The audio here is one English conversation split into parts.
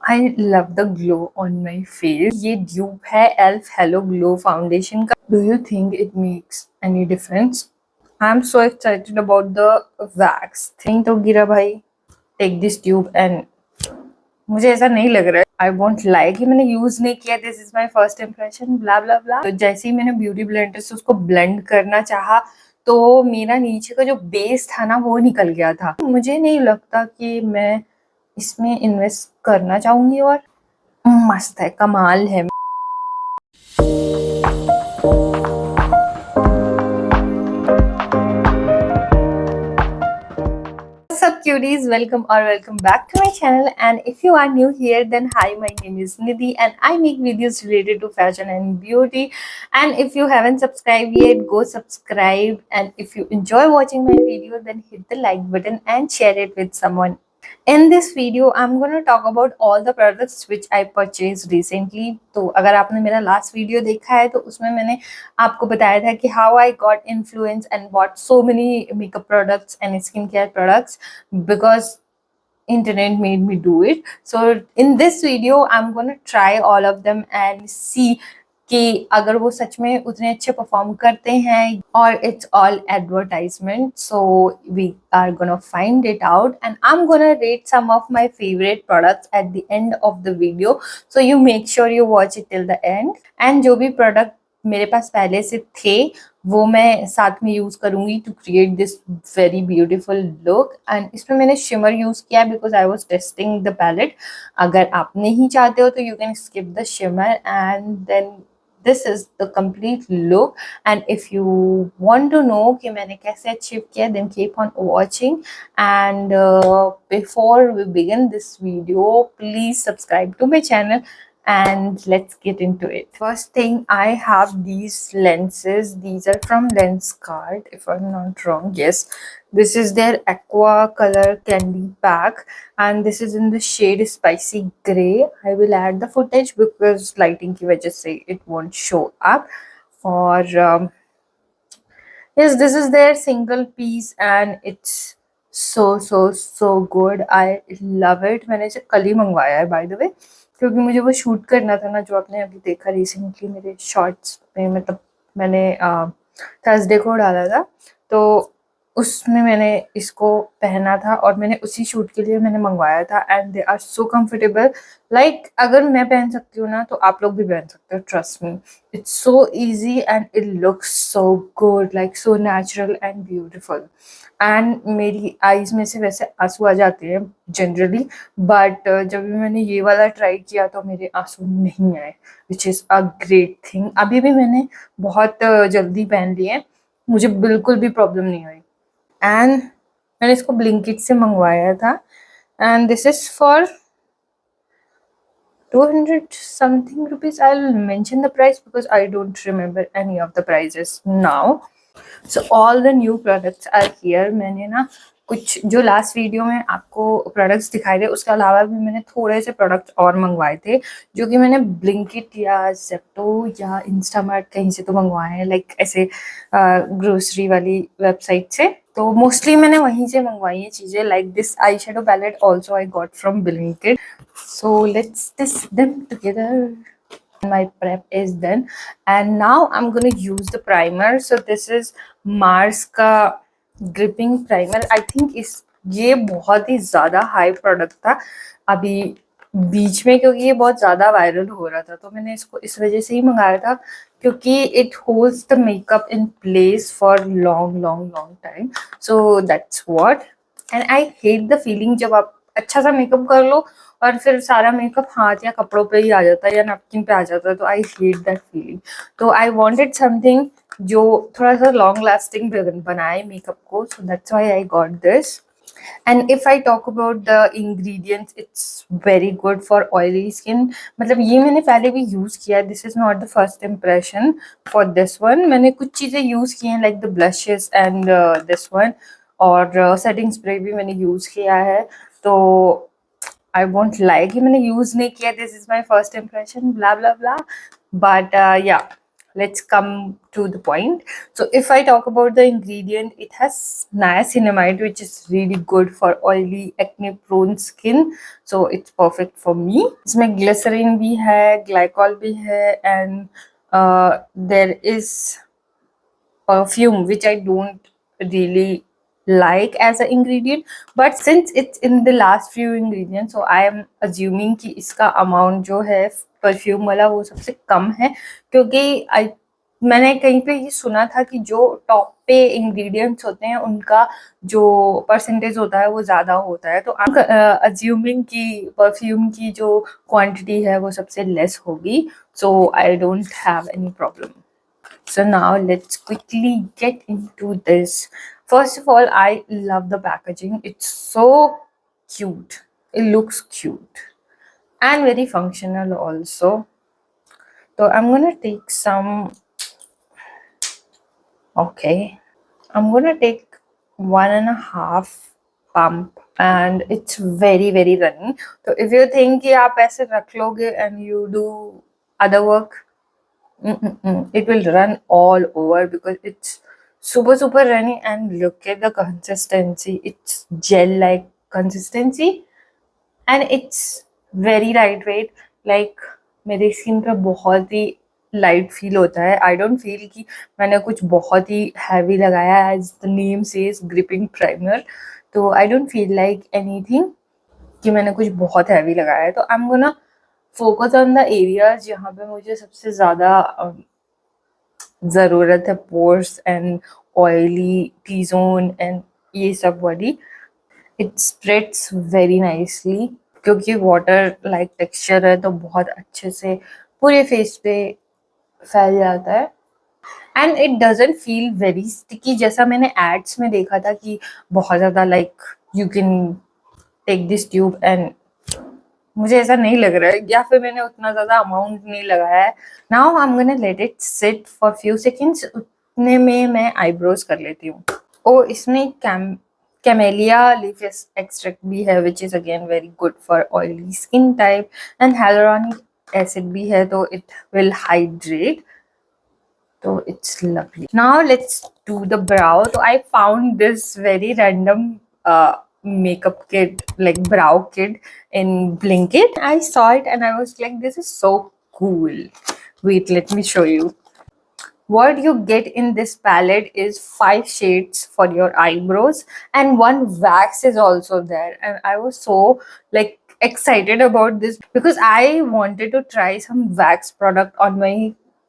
I love the glow on my face. ये dupe है elf hello glow foundation का। Do you think it makes any difference? I am so excited about the wax thing. तो गिरा भाई, take this tube and मुझे ऐसा नहीं लग रहा है, आई वोंट लाई कि मैंने यूज नहीं किया, this is my first impression blah blah blah. तो जैसे ही मैंने ब्यूटी ब्लेंडर से उसको ब्लेंड करना चाहा तो मेरा नीचे का जो बेस था ना वो निकल गया था। मुझे नहीं लगता कि मैं इसमें इन्वेस्ट करना चाहूंगी। और मस्त है, कमाल है। What's up cuties, welcome back to my channel. And if you are new here, then hi, my name is Nidhi and I make videos related to fashion and beauty. And if you haven't subscribed yet, go subscribe. And if you enjoy watching my video, then hit the like button and share it with someone. In this video, I'm going to talk about all the products which I purchased recently. तो अगर आपने मेरा last video देखा है तो उसमें मैंने आपको बताया था कि how I got influence and bought so many makeup products and skincare products because internet made me do it. So in this video, I'm going to try all of them and see कि अगर वो सच में उतने अच्छे perform करते हैं और it's all advertisement. So we are gonna find it out and I am gonna rate some of my favourite products at the end of the video. So you make sure you watch it till the end. And जो भी product मेरे पास पहले से थे वो मैं साथ में यूज करूंगी to create this very beautiful look. And इसमें मैंने शिमर यूज किया because I was testing the palette. अगर आप नहीं चाहते हो तो you can skip the shimmer and then this is the complete look. And if you want to know कि मैंने कैसे achieve किया, then keep on watching. And before we begin this video, please subscribe to my channel and let's get into it. First thing, I have these lenses. These are from Lenskart, if I'm not wrong. Yes, this is their aqua color candy pack and this is in the shade spicy gray. I will add the footage because lighting की वजह से it won't show up. और yes, this is their single piece and it's so good. I love it. मैंने इसे कल ही मंगवाया है by the way, क्योंकि मुझे वो शूट करना था ना जो आपने अभी देखा रिसेंटली मेरे शॉर्ट्स में. मतलब मैंने थर्सडे को डाला था तो उसमें मैंने इसको पहना था और मैंने उसी शूट के लिए मैंने मंगवाया था. And they are so comfortable. Like अगर मैं पहन सकती हूँ ना तो आप लोग भी पहन सकते हो. Trust me, it's so easy and it looks so good, like so natural and beautiful. And मेरी आईज में से वैसे आंसू आ जाते हैं जनरली, बट जब भी मैंने ये वाला ट्राई किया तो मेरे आंसू नहीं आए, which is a great thing. अभी भी मैंने बहुत जल्दी पहन लिए, मुझे बिल्कुल भी प्रॉब्लम नहीं हुई. एंड मैंने इसको ब्लिंकिट से मंगवाया था and this is for 200 something rupees. I'll mention the price because I don't remember any of the prices now. So all the new products are here. मैंने ना कुछ जो लास्ट वीडियो में आपको प्रोडक्ट्स दिखाए थे उसके अलावा भी मैंने थोड़े से प्रोडक्ट्स और मंगवाए थे जो कि मैंने ब्लिंकिट या जेप्टो या इंस्टामार्ट कहीं से तो मंगवाए हैं, लाइक ऐसे ग्रोसरी वाली वेबसाइट से. तो मोस्टली मैंने वहीं से मंगवाई है चीज़ें. Like this eye shadow palette also I got from Blinkit. So let's test them together. My prep is done and now I'm going to use the primer. So this is Mars का gripping primer. I think ये बहुत ही ज़्यादा high product था अभी बीच में क्योंकि ये बहुत ज़्यादा वायरल हो रहा था. तो मैंने इसको इस वजह से ही मंगाया था क्योंकि it holds the makeup in place for long time. So that's what. And I hate the feeling जब आप अच्छा सा मेकअप कर लो और फिर सारा मेकअप हाथ या कपड़ों पे ही आ जाता है या नैपकिन पे आ जाता है. तो आई हेट दैट फीलिंग. तो आई वांटेड समथिंग जो थोड़ा सा लॉन्ग लास्टिंग बनाए मेकअप को. So that's why I got this. And if I talk about the ingredients, it's very good for oily skin. मतलब ये मैंने पहले भी यूज किया. This is not the first impression for this one. मैंने कुछ चीजें यूज की हैं like the blushes and this one, और सेटिंग स्प्रे भी मैंने यूज किया है. तो आई वोंट लाई कि मैंने यूज नहीं किया, this is my first impression blah blah blah. But या let's come to the point. So if I talk about the ingredient, it has niacinamide, which is really good for oily acne prone skin, so it's perfect for me. इसमें glycerin भी है, glycol भी है, and there is perfume, which I don't really like as an ingredient, but since it's in the last few ingredients, so I am assuming कि इसका amount जो है perfume वाला वो सबसे कम है, क्योंकि मैंने कहीं पे ये सुना था कि जो टॉप पे इंग्रेडिएंट्स होते हैं उनका जो परसेंटेज होता है वो ज़्यादा होता है, तो आई एम अज्यूमिंग कि परफ्यूम की जो क्वांटिटी है वो सबसे लेस होगी, so I don't have any problem. So now let's quickly get into this. First of all, I love the packaging. It's so cute. It looks cute and very functional also. So I'm gonna take some. Okay, I'm gonna take 1.5 pump, and it's very very runny. So if you think कि आप ऐसे रख लोगे and you do other work, it will run all over because it's super runny. And look at the consistency, it's gel like consistency and it's very lightweight. Like मेरी skin पे बहुत ही light feel होता है. आई don't feel कि मैंने कुछ बहुत ही हैवी लगाया as the name says gripping primer. तो I don't feel like anything कि मैंने कुछ बहुत हैवी लगाया है. तो I am gonna focus on the areas जहाँ पे मुझे सबसे ज़्यादा ज़रूरत है, pores and oily T zone and ये सब वाली. इट स्प्रेड्स वेरी नाइसली क्योंकि वाटर लाइक टेक्सचर है, तो बहुत अच्छे से पूरे फेस पे फैल जाता है. And it doesn't feel very sticky जैसा मैंने एड्स में देखा था कि बहुत ज़्यादा like you can take this tube and मुझे ऐसा नहीं लग रहा है, या फिर मैंने उतना ज़्यादा अमाउंट नहीं लगाया है. Now I am gonna let it sit for few seconds. उतने में मैं आईब्रोज कर लेती हूँ. ओ इसमें कैमेलिया लीफ एक्सट्रैक्ट भी है, which is again very good for oily skin type. And hyaluronic acid भी है, तो it will hydrate. So it's lovely. Now let's do the brow. So I found this very random makeup kit, like brow kit in Blinkit. I saw it and I was like, this is so cool. Wait, let me show you. What you get in this palette is 5 shades for your eyebrows and one wax is also there. And I was so like excited about this because I wanted to try some wax product on my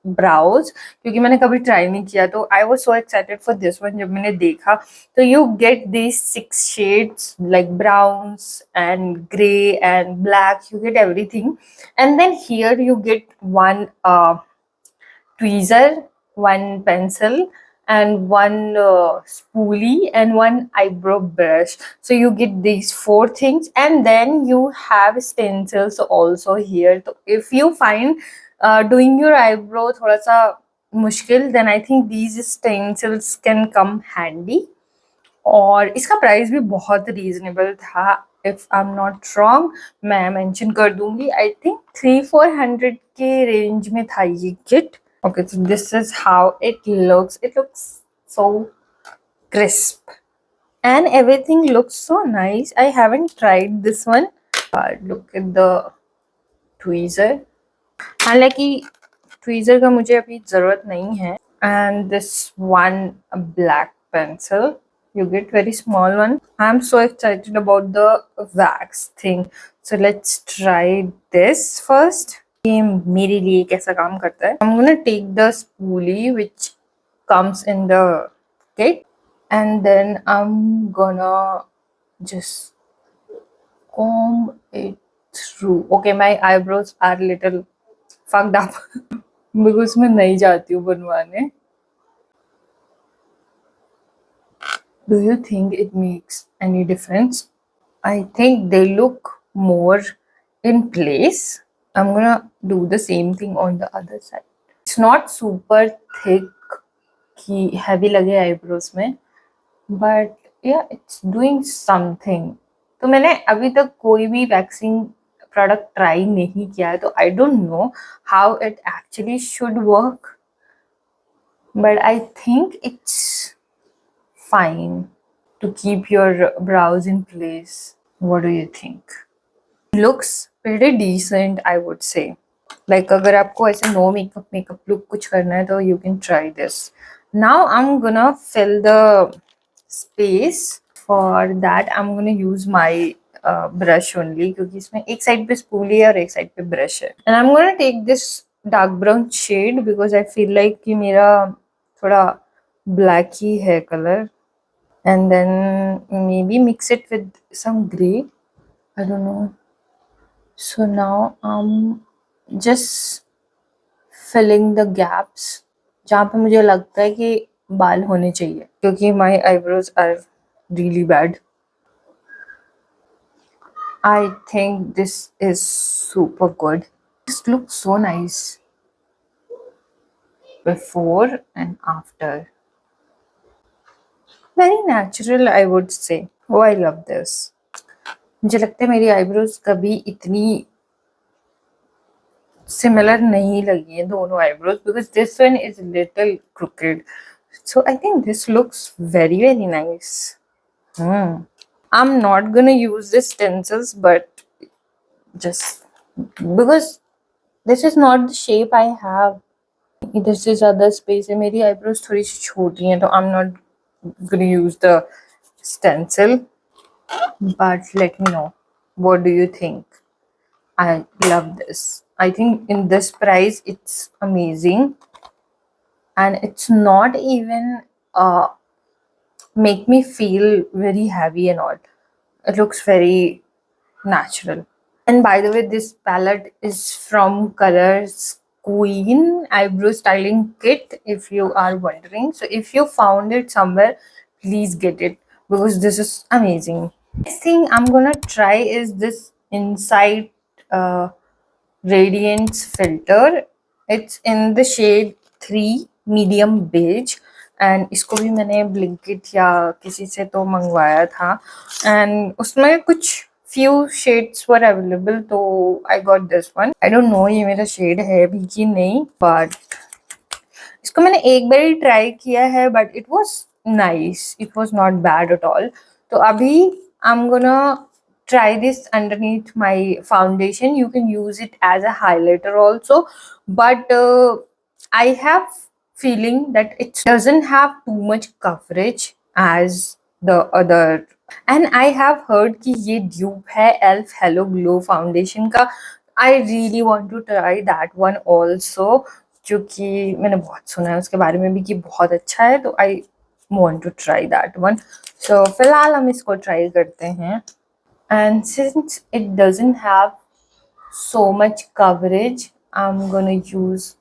brows क्योंकि मैंने कभी try नहीं किया. तो I was so excited for this one जब मैंने देखा. तो you get these 6 shades like browns and gray and black, you get everything. And then here you get one tweezer, one pencil, and one spoolie and one eyebrow brush. So you get these 4 things, and then you have stencils also here. So if you find doing your eyebrow थोड़ा सा मुश्किल, then I think these stencils can come handy. और इसका price भी बहुत reasonable था. If I am not wrong, मैं mention कर दूंगी. आई थिंक 300-400 के रेंज में था ये kit. Okay, so this is how it looks. It looks so crisp and everything looks so nice. I haven't tried this one. Look at the tweezer. हालांकि tweezer का मुझे अभी ज़रूरत नहीं है. And this one black pencil. You get very small one. I'm so excited about the wax thing. So let's try this first. ये मेरे लिए कैसा काम करता है. I'm gonna take the spoolie which comes in the kit and then I'm gonna just comb it through. Okay, my eyebrows are little fucked up because मैं नहीं जाती हूँ बनवाने. Do you think it makes any difference? I think they look more in place. I'm gonna do the same thing on the other side. It's not super thick कि heavy लगे eyebrows में, but yeah, it's doing something. तो मैंने अभी तक कोई भी waxing product try नहीं किया है, तो I don't know how it actually should work. but I think it's fine to keep your brows in place. What do you think? Looks pretty decent, I would say. Like अगर आपको ऐसे no makeup look कुछ करना है तो you can try this. Now I'm gonna fill the space. For that I'm gonna use my brush only क्योंकि इसमें एक साइड पे spoolie है और एक साइड पे brush है. And I'm gonna take this dark brown shade because I feel like कि मेरा थोड़ा black ही है color. And then maybe mix it with some gray. I don't know. So now I'm just filling the gaps जहाँ पे मुझे लगता है कि बाल होने चाहिए क्योंकि my eyebrows are really bad. I think this is super good. This looks so nice before and after. Very natural, I would say. Oh, I love this. मुझे लगता है मेरी eyebrows कभी इतनी similar नहीं लगी है दोनों eyebrows because this one is a little crooked. So I think this looks very nice. I'm not gonna use the stencils, but just because this is not the shape I have. This is other space है मेरी eyebrows थोड़ी सी छोटी हैं तो I'm not gonna use the stencil. But let me know, what do you think? I love this. I think in this price it's amazing and it's not even make me feel very heavy and all. It looks very natural. And by the way, this palette is from Colors Queen Eyebrow Styling Kit, if you are wondering. So if you found it somewhere, please get it because this is amazing. Next thing I'm gonna try is this Insight Radiance filter. It's in the shade 3 medium beige and इसको भी मैंने Blinkit या किसी से तो मंगवाया था and उसमें कुछ few shades were available तो I got this one. I don't know ये मेरा shade है भी कि नहीं but इसको मैंने एक बार ही ट्राई किया है but it was nice. It was not bad at all. तो अभी I'm gonna try this underneath my foundation. You can use it as a highlighter also, but I have feeling that it doesn't have too much coverage as the other. And I have heard कि ये dupe है elf hello glow foundation का. I really want to try that one also क्योंकि मैंने बहुत सुना है उसके बारे में भी कि बहुत अच्छा है तो I want to try that one. So फिलहाल हम इसको try करते हैं. And since it doesn't have so much coverage, I'm gonna use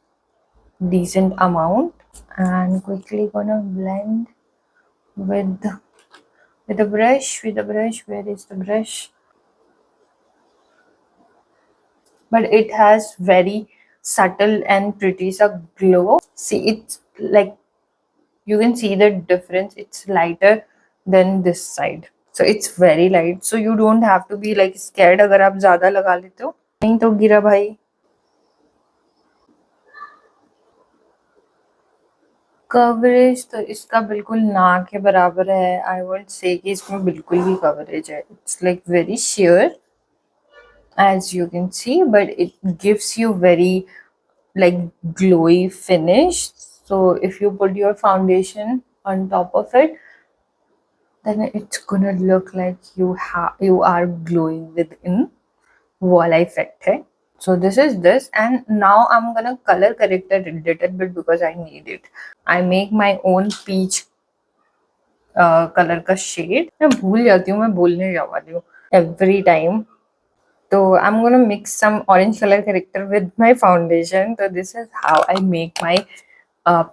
decent amount and quickly gonna blend with the brush. Where is the brush? But it has very subtle and pretty सा glow. See, it's like you can see the difference. It's lighter than this side. So it's very light. So you don't have to be like scared अगर आप ज़्यादा लगा लेते हो. नहीं तो गिरा भाई. कवरेज तो इसका बिल्कुल ना के बराबर है. आई वोंट से कि इसमें बिल्कुल भी कवरेज है. It's like very sheer as you can see, but it gives you very like glowy finish. So if you put your foundation on top of it, then it's gonna look like you are glowing within. Wall effect है. So this is this and now I'm gonna color correct it a little bit because I need it. I make my own peach colour का shade. मैं भूल जाती हूँ मैं बोलने जा वाली हूँ every time. So I'm gonna mix some orange color corrector with my foundation. So this is how I make my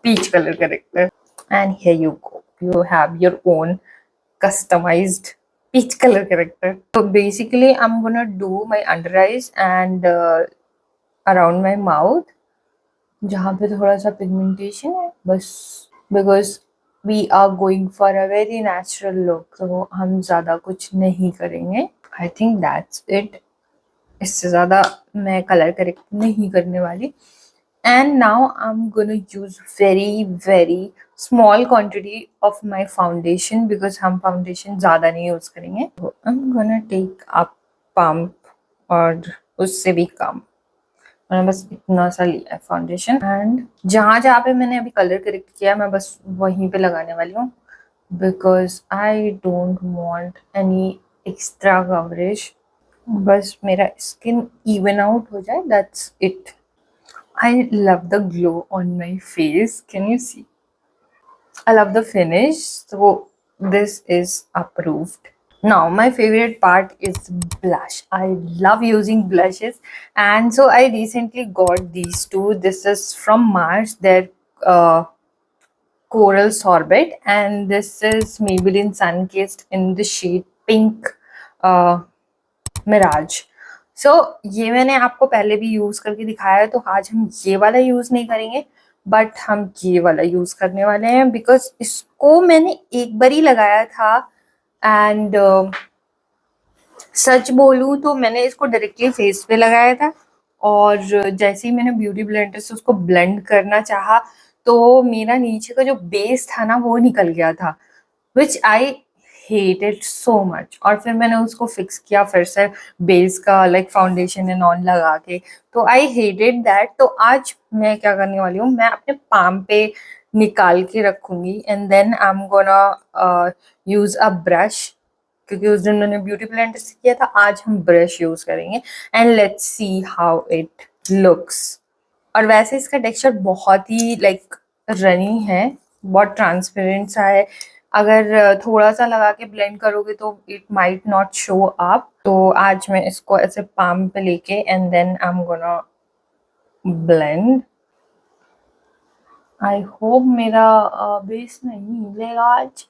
peach color corrector. And here you go. You have your own customized peach color corrector. So basically I'm gonna do my under eyes and around my mouth जहाँ पे थोड़ा सा pigmentation है बस because we are going for a very natural look. तो हम ज़्यादा कुछ नहीं करेंगे. I think that's it. इससे ज़्यादा मैं कलर करेक्ट नहीं करने वाली. And now I'm gonna use very small quantity of my foundation because हम foundation ज़्यादा नहीं use करेंगे. So I'm gonna take a pump और उससे भी कम. मैंने बस इतना सा लिया है फाउंडेशन. एंड जहाँ जहाँ पे मैंने अभी कलर करेक्ट किया मैं बस वहीं पे लगाने वाली हूँ because I don't want any extra coverage. बस मेरा स्किन इवन आउट हो जाए, that's it. I love the glow on my face. Can you see? I love the finish. So this is approved. Now my favorite part is blush. I love using blushes, and so I recently got these two. This is from Mars. They're Coral Sorbet, and this is Maybelline Sunkissed in the shade Pink Mirage. सो ये मैंने आपको पहले भी use करके दिखाया है, तो आज हम ये वाला यूज नहीं करेंगे बट हम ये वाला यूज करने वाले हैं बिकॉज इसको मैंने एक बार ही लगाया था. एंड सच बोलूं तो मैंने इसको डायरेक्टली फेस पे लगाया था और जैसे ही मैंने ब्यूटी ब्लेंडर से उसको ब्लेंड करना चाहा तो मेरा नीचे का जो बेस था ना वो निकल गया था, विच आई hated so much. और फिर मैंने उसको फिक्स किया फिर से बेस का लाइक फाउंडेशन एंड ऑन लगा के, तो आई हेटेड दैट. तो आज मैं क्या करने वाली हूँ, मैं अपने पाम पे निकाल के रखूंगी and then I am gonna use a brush, क्योंकि उस दिन मैंने ब्यूटी ब्लेंडर से किया था. आज हम ब्रश यूज करेंगे and let's see how it looks. और वैसे इसका टेक्सचर बहुत ही लाइक रनी है, बहुत ट्रांसपेरेंट सा है. अगर थोड़ा सा लगा के ब्लेंड करोगे तो it might not show up. तो आज मैं इसको ऐसे पाम पे लेके and then I am gonna blend. I hope मेरा बेस नहीं हिलेगा आज.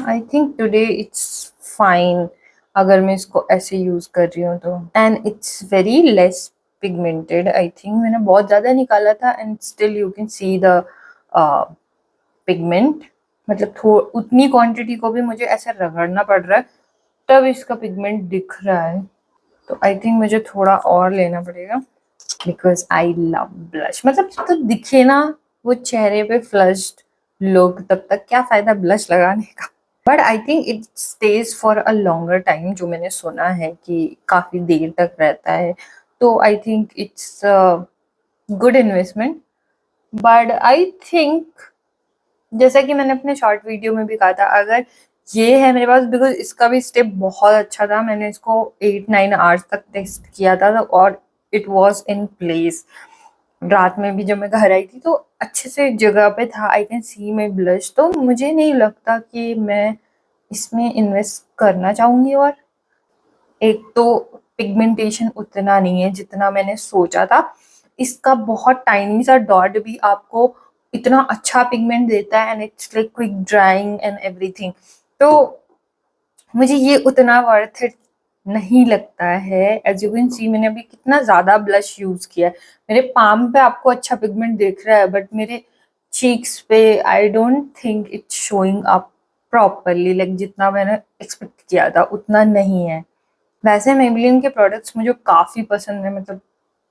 I think today it's fine अगर मैं इसको ऐसे यूज कर रही हूँ तो. And it's very less pigmented. I think मैंने बहुत ज्यादा निकाला था and still you can see the pigment. मतलब उतनी क्वांटिटी को भी मुझे ऐसे रगड़ना पड़ रहा है तब इसका पिगमेंट दिख रहा है. तो आई थिंक मुझे थोड़ा और लेना पड़ेगा बिकॉज आई लव ब्लश. मतलब जब तक दिखे ना वो चेहरे पे फ्लश्ड लुक तब तक क्या फायदा ब्लश लगाने का. But I think it stage for a longer time, जो मैंने सुना है कि काफी देर तक रहता है. तो आई think it's good investment. But I think जैसा कि मैंने अपने शॉर्ट वीडियो में भी कहा था, अगर ये है मेरे पास बिकॉज इसका भी स्टेप बहुत अच्छा था. मैंने इसको 8-9 आवर्स तक टेस्ट किया था और इट वॉज इन प्लेस. रात में भी जब मैं घर आई थी तो अच्छे से जगह पे था. I can see my blush. तो मुझे नहीं लगता कि मैं इसमें इन्वेस्ट करना चाहूंगी. और एक तो पिगमेंटेशन उतना नहीं है जितना मैंने सोचा था. इसका बहुत टाइनी सा डॉट भी आपको इतना अच्छा पिगमेंट देता है and it's like quick drawing and everything. तो मुझे ये उतना वर्थ इट नहीं लगता है. एज यू कैन सी मैंने अभी कितना ज्यादा ब्लश यूज किया है. मेरे पाम पे आपको अच्छा पिगमेंट दिख रहा है बट मेरे चीक्स पे I don't think it's showing up properly. Like जितना मैंने एक्सपेक्ट किया था उतना नहीं है. वैसे मेबेलिन के प्रोडक्ट्स मुझे काफी पसंद है. मतलब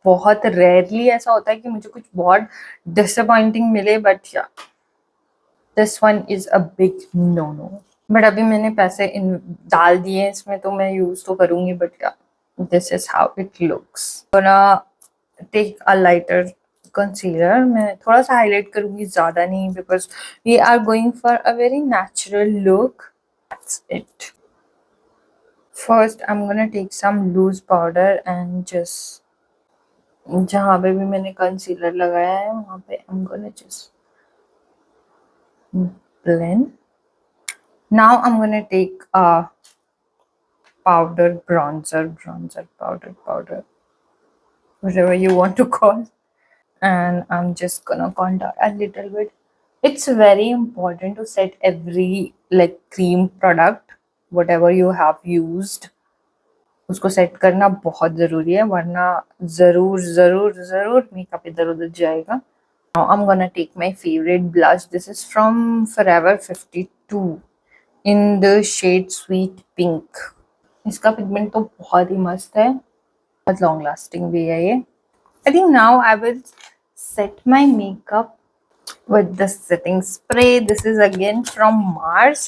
बहुत रेयरली ऐसा होता है कि मुझे कुछ बहुत डिसअपॉइंटिंग मिले but yeah this one is a big no no. But अभी मैंने पैसे डाल दिए इसमें तो मैं यूज तो करूंगी. But yeah this is how it looks. Take a lighter concealer. मैं थोड़ा सा हाईलाइट करूंगी, ज्यादा नहीं, because we are going for a very natural look. That's it. First I am gonna take some loose powder and just जहाँ पे भी मैंने कंसीलर लगाया है वहाँ पे I am gonna just blend. Now I'm gonna take a powder, bronzer, powder, whatever you want to call, and I'm just gonna contour a little bit. It's very important to set every like cream product, whatever you have used, उसको set करना बहुत जरूरी है वरना जरूर जरूर जरूर makeup इधर उधर जाएगा. Now I'm gonna take my favorite blush. This is from Forever 52 in the shade Sweet Pink. इसका पिगमेंट तो बहुत ही मस्त है, बहुत लॉन्ग लास्टिंग भी है ये। I think now I will set my makeup with the setting spray. This is again from Mars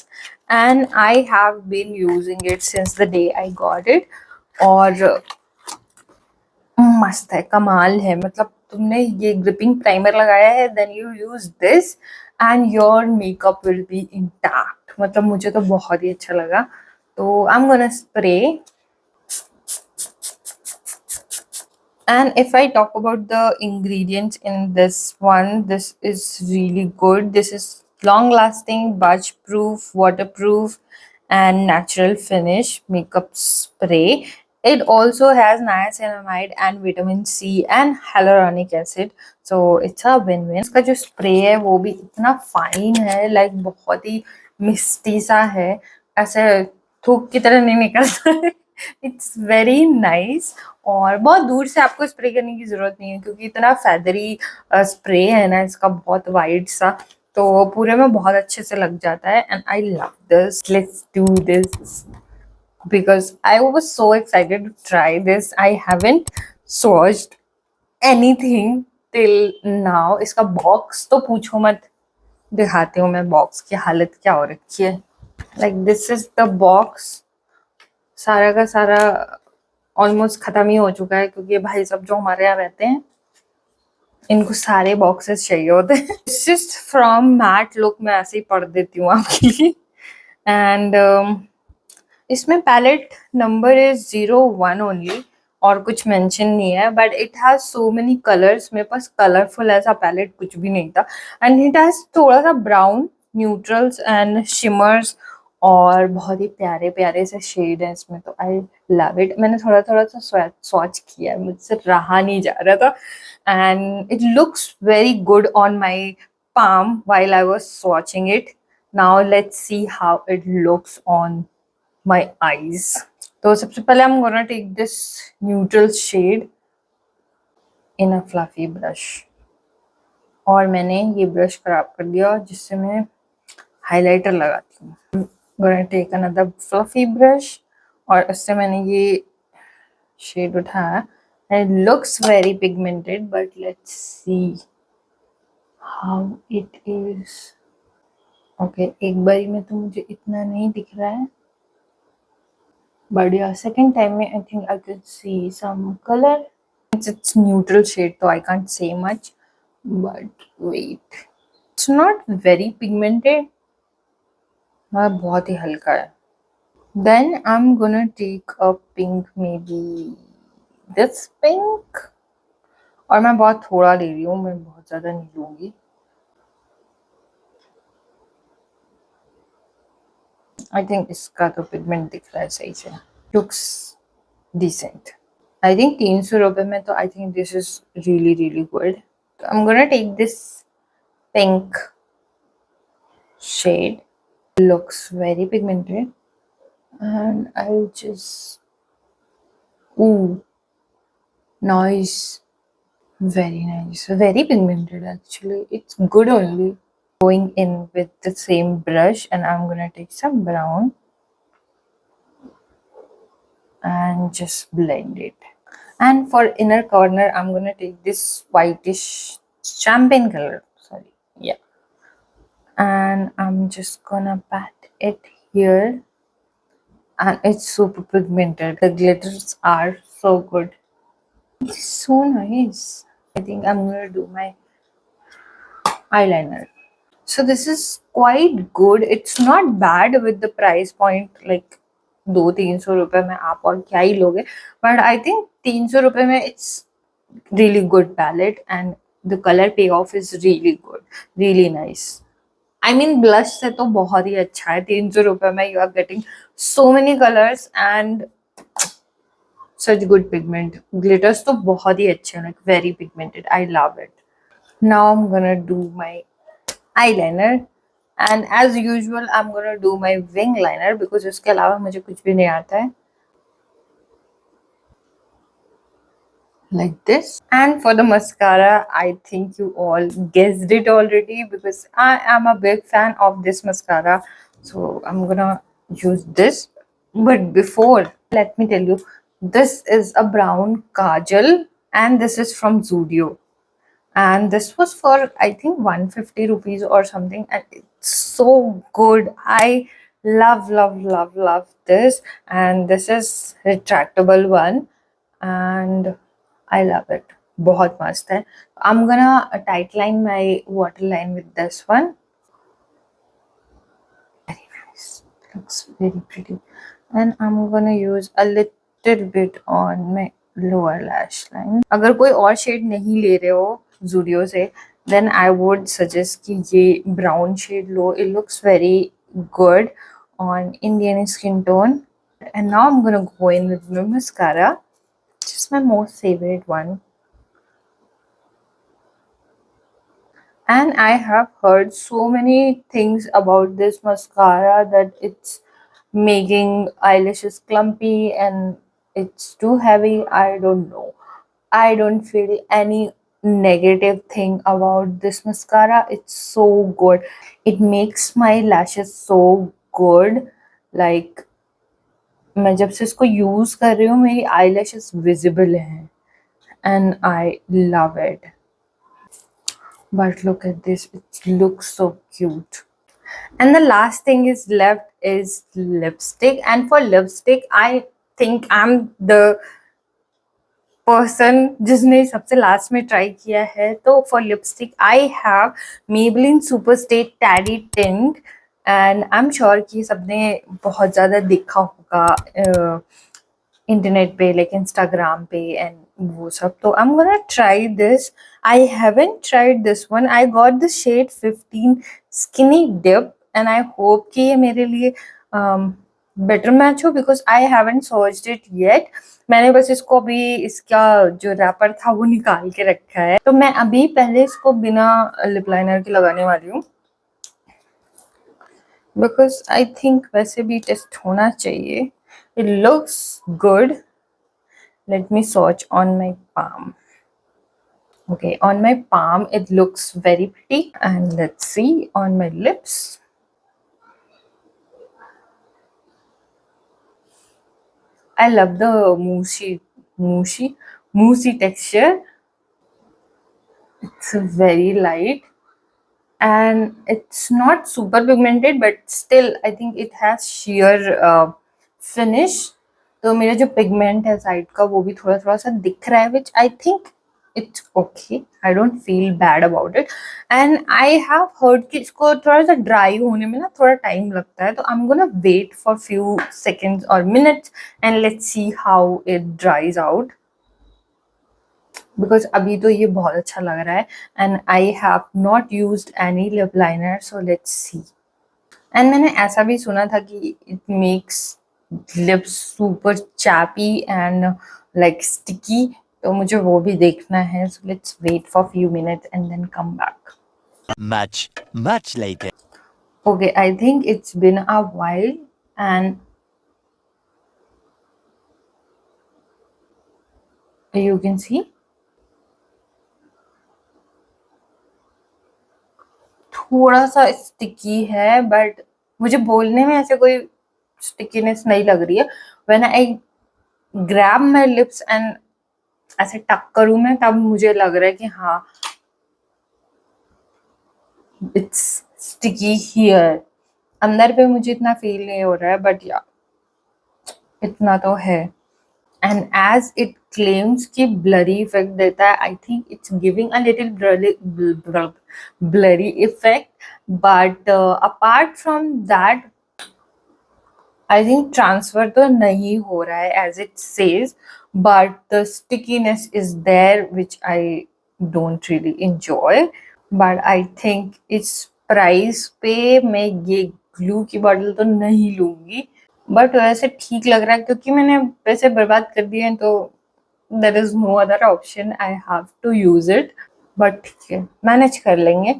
and I have been using it since the day I got it. और मस्त है, कमाल है। मतलब तुमने ये ग्रिपिंग प्राइमर लगाया है, then you use this and your makeup will be intact. मतलब मुझे तो बहुत ही अच्छा लगा। तो I am gonna spray. And if I talk about the ingredients in this one, this is really good. This is long lasting, budge proof, waterproof, and natural finish makeup spray. It also has niacinamide and vitamin C and hyaluronic acid. So it's a win-win. इसका जो spray है वो भी इतना fine है, like बहुत ही misty सा है, ऐसे थूक की तरह नहीं निकलता है। It's very nice. और बहुत दूर से आपको स्प्रे करने की जरूरत नहीं है क्योंकि इतना फेदरी स्प्रे है ना इसका, बहुत वाइड सा, तो पूरे में बहुत अच्छे से लग जाता है। And I love this. Let's do this because I was so excited to try this. I haven't swatched anything till now. इसका बॉक्स तो पूछो मत, दिखाती हूँ मैं बॉक्स की हालत क्या हो रखी है। Like this is the box. सारा का सारा ऑलमोस्ट खत्म ही हो चुका है क्योंकि भाई सब जो हमारे यहाँ रहते हैं इनको सारे बॉक्सेस चाहिए होते हैं। This is from mat look, मैं ऐसे ही पढ़ देती हूँ आपके लिए। एंड इसमें पैलेट नंबर इज 01 ओनली और कुछ मेंशन नहीं है, but it has so many colours. मेरे पास कलरफुल ऐसा पैलेट कुछ भी नहीं था। एंड इट हैज थोड़ा सा ब्राउन, न्यूट्रल्स एंड शिमर्स और बहुत ही प्यारे प्यारे से शेड है इसमें। तो आई लव इट। मैंने थोड़ा थोड़ा सा स्वॉच किया है, मुझसे रहा नहीं जा रहा था। And it looks very good on my palm while I was swatching it. Now let's see how it looks on my eyes. तो सबसे पहले I'm gonna take this neutral shade in a fluffy brush. और मैंने ये brush खराब कर दिया जिससे मैं हाइलाइटर लगाती हूँ। I'm gonna take another fluffy brush और उससे मैंने ये शेड उठाया। It looks very pigmented, but let's see how it is. Okay, एक बारी में तो मुझे इतना नहीं दिख रहा है, but yeah, second time में I think I could see some color. It's neutral shade, so I can't say much. But wait, it's not very pigmented. बहुत ही हल्का है. Then I'm gonna take a pink, maybe this pink. और मैं बहुत थोड़ा ले रही हूँ, मैं बहुत ज़्यादा नहीं लूँगी. I think इसका तो पिगमेंट दिख रहा है सही से. Looks decent. I think 300 रुपए में तो I think this is really really good. So I'm gonna take this pink shade. Looks very pigmented, and I'll just, ooh, nice, very nice, very pigmented actually. It's good only. Going in with the same brush, and I'm gonna take some brown and just blend it. And for inner corner, I'm gonna take this whitish champagne color. Sorry, yeah. And I'm just gonna pat it here. And it's super pigmented. The glitters are so good. It's so nice. I think I'm gonna do my eyeliner. So this is quite good. It's not bad with the price point, like 200-300 रुपए में आप और क्या ही लोगे, but I think 300 रुपए में it's really good palette and the color payoff is really good, really nice. I mean blush से तो बहुत ही अच्छा है. 300 रुपए में you are getting so many colors and such good pigment. Glitters तो बहुत ही अच्छे हैं, like very pigmented. I love it. Now I'm gonna do my eyeliner. And as usual, I'm gonna do my wing liner because इसके अलावा मुझे कुछ भी नहीं आता है. Like this. And for the mascara, I think you all guessed it already because I am a big fan of this mascara. So I'm gonna use this. But before Let me tell you, this is a brown kajal and this is from Zudio. And this was for I think 150 rupees or something, and it's so good. I love this, and this is retractable one, and I love it. बहुत मस्त है. I'm gonna tightline my waterline with this one. Very nice. Looks very pretty. And I'm gonna use a little bit on my lower lash line. अगर कोई और shade नहीं ले रहे हो Zudio से, then I would suggest कि ये brown shade low. It looks very good on Indian skin tone. And now I'm gonna go in with my mascara, which is my most favorite one. And I have heard so many things about this mascara, that it's making eyelashes clumpy and it's too heavy. I don't know. I don't feel any negative thing about this mascara. It's so good. It makes my lashes so good. Like, मैं जब से इसको use कर रही हूँ मेरी eyelashes visible हैं, and I love it. But look at this, it looks so cute. And the last thing is left is lipstick. And for lipstick, I think I'm the person जिसने सबसे last में try किया है. तो for lipstick I have Maybelline Super Stay Taddy Tint, and I am sure कि सबने बहुत ज़्यादा देखा होगा इंटरनेट पे, लाइक इंस्टाग्राम पे एंड वो सब. तो I am gonna try this. I haven't tried this one. I got this shade 15 skinny dip, and I hope कि ये मेरे लिए बेटर मैच हो, because I haven't searched it yet. मैंने बस इसको अभी इसका जो रैपर था वो निकाल के रखा है. तो मैं अभी पहले इसको बिना लिप लाइनर के लगाने वाली हूँ, बिकॉज आई थिंक वैसे भी टेस्ट होना चाहिए. It looks good. Let me swatch on my palm. Okay, on my palm it looks very pretty, and let's see on my lips. I love the moussey texture. It's very light and it's not super pigmented, but still I think it has sheer finish. तो मेरा जो pigment है side का वो भी थोड़ा थोड़ा सा दिख रहा है, which I think it's okay. I don't feel bad about it. And I have heard कि इसको थोड़ा सा ड्राई होने में ना थोड़ा टाइम लगता है. तो I am gonna wait for few seconds और minutes and let's see how it dries out, because अभी तो ये बहुत अच्छा लग रहा है. And I have not used any lip liner, so let's see. And मैंने ऐसा भी सुना था कि it makes lips super chappy and like sticky. तो मुझे वो भी देखना है. So let's wait for few minutes and then come back. Much later. Okay, I think it's been a while, and you can see थोड़ा सा sticky है, but मुझे बोलने में ऐसे कोई स्टिकीनेस नहीं लग रही है. When I grab my lips and ऐसे टक करूं मैं, तब मुझे लग रहा है कि हाँ इट्स स्टिकी हियर. अंदर पे मुझे इतना फील नहीं हो रहा है, बट या इतना तो है. एंड एज इट क्लेम्स कि ब्लरी इफेक्ट देता है, I think it's giving a little blurry effect. But apart from that I think transfer तो नहीं हो रहा है as it says, but the stickiness is there which I don't really enjoy. But I think इस price पे मैं ये glue की बॉटल तो नहीं लूंगी. बट वैसे ठीक लग रहा है क्योंकि मैंने पैसे बर्बाद कर दिए हैं, तो there is no other option, I have to use it. But ठीक है, मैनेज कर लेंगे.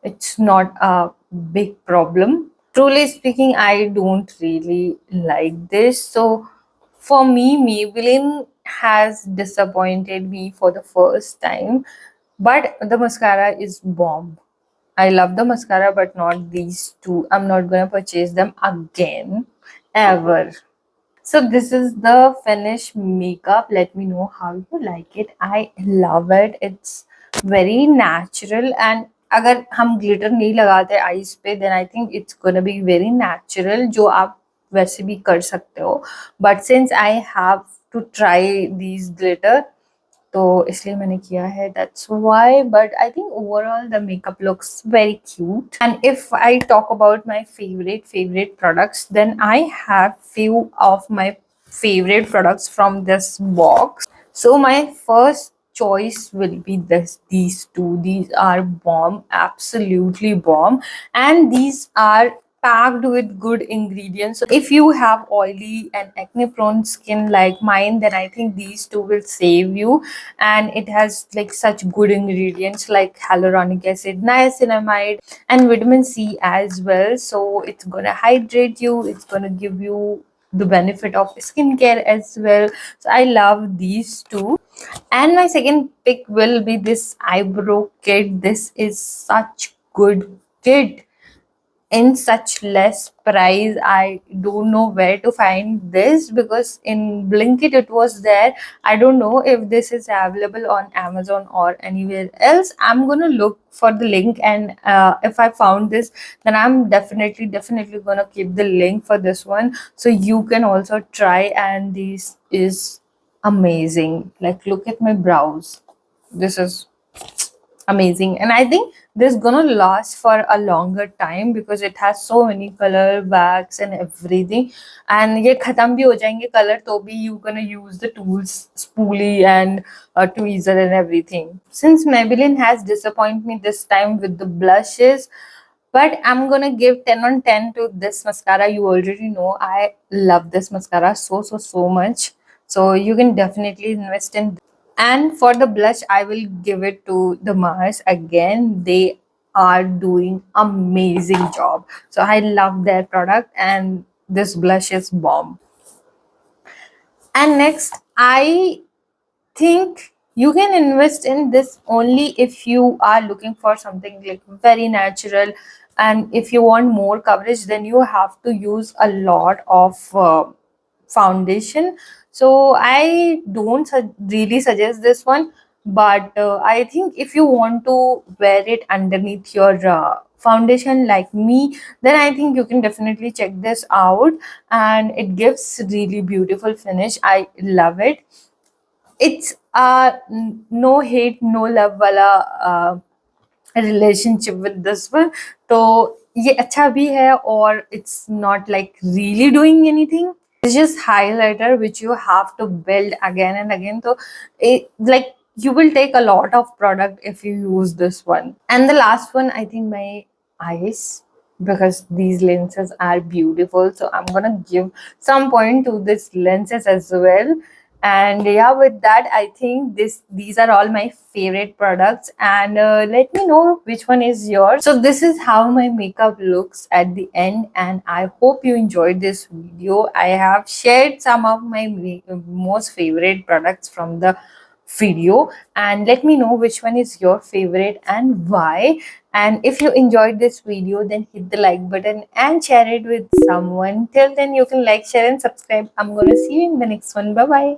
It's not a big problem. Truly speaking, I don't really like this. So for me, Maybelline has disappointed me for the first time. But the mascara is bomb. I love the mascara, but not these two. I'm not gonna purchase them again, ever. So this is the finished makeup. Let me know how you like it. I love it. It's very natural, and अगर हम glitter नहीं लगाते eyes पे, then I think it's gonna be very natural, जो आप वैसे भी कर सकते हो. But since I have to try these glitter, तो इसलिए मैंने किया है, that's why. But I think overall the makeup looks very cute. And if I talk about my favorite products, then I have few of my favorite products from this box. So my first choice will be these two. These are bomb, absolutely bomb, and these are packed with good ingredients. So if you have oily and acne prone skin like mine, then I think these two will save you. And it has like such good ingredients like hyaluronic acid, niacinamide, and vitamin C as well. So it's gonna hydrate you, it's gonna give you the benefit of skincare as well. So I love these two. And my second pick will be this eyebrow kit. This is such good kit in such less price. I don't know where to find this, because in Blinkit it was there. I don't know if this is available on Amazon or anywhere else. I'm gonna look for the link, and if I found this, then I'm definitely gonna keep the link for this one, so you can also try. And this is amazing. Like, look at my brows. This is amazing, and I think this gonna last for a longer time because it has so many color wax and everything. And ये खत्म भी हो जाएंगे color तो भी you gonna use the tools, spoolie and tweezer and everything. Since Maybelline has disappointed me this time with the blushes, but I'm gonna give 10 on 10 to this mascara. You already know I love this mascara so much, so you can definitely invest in. And for the blush, I will give it to the Mars again. They are doing amazing job. So I love their product, and this blush is bomb. And next, I think you can invest in this only if you are looking for something like very natural, and if you want more coverage, then you have to use a lot of foundation. So I don't really suggest this one, but I think if you want to wear it underneath your foundation like me, then I think you can definitely check this out, and it gives really beautiful finish. I love it. It's no hate no love wala relationship with this one. तो ये अच्छा भी है, और it's not like really doing anything. It's just highlighter which you have to build again and again. So it, like, you will take a lot of product if you use this one. And the last one, I think my eyes, because these lenses are beautiful, so I'm gonna give some point to this lenses as well. And yeah, with that, I think these are all my favorite products. And let me know which one is yours. So this is how my makeup looks at the end, and I hope you enjoyed this video. I have shared some of my most favorite products from the video, and let me know which one is your favorite and why. And if you enjoyed this video, then hit the like button and share it with someone. Till then, you can like, share and subscribe. I'm gonna see you in the next one. Bye bye.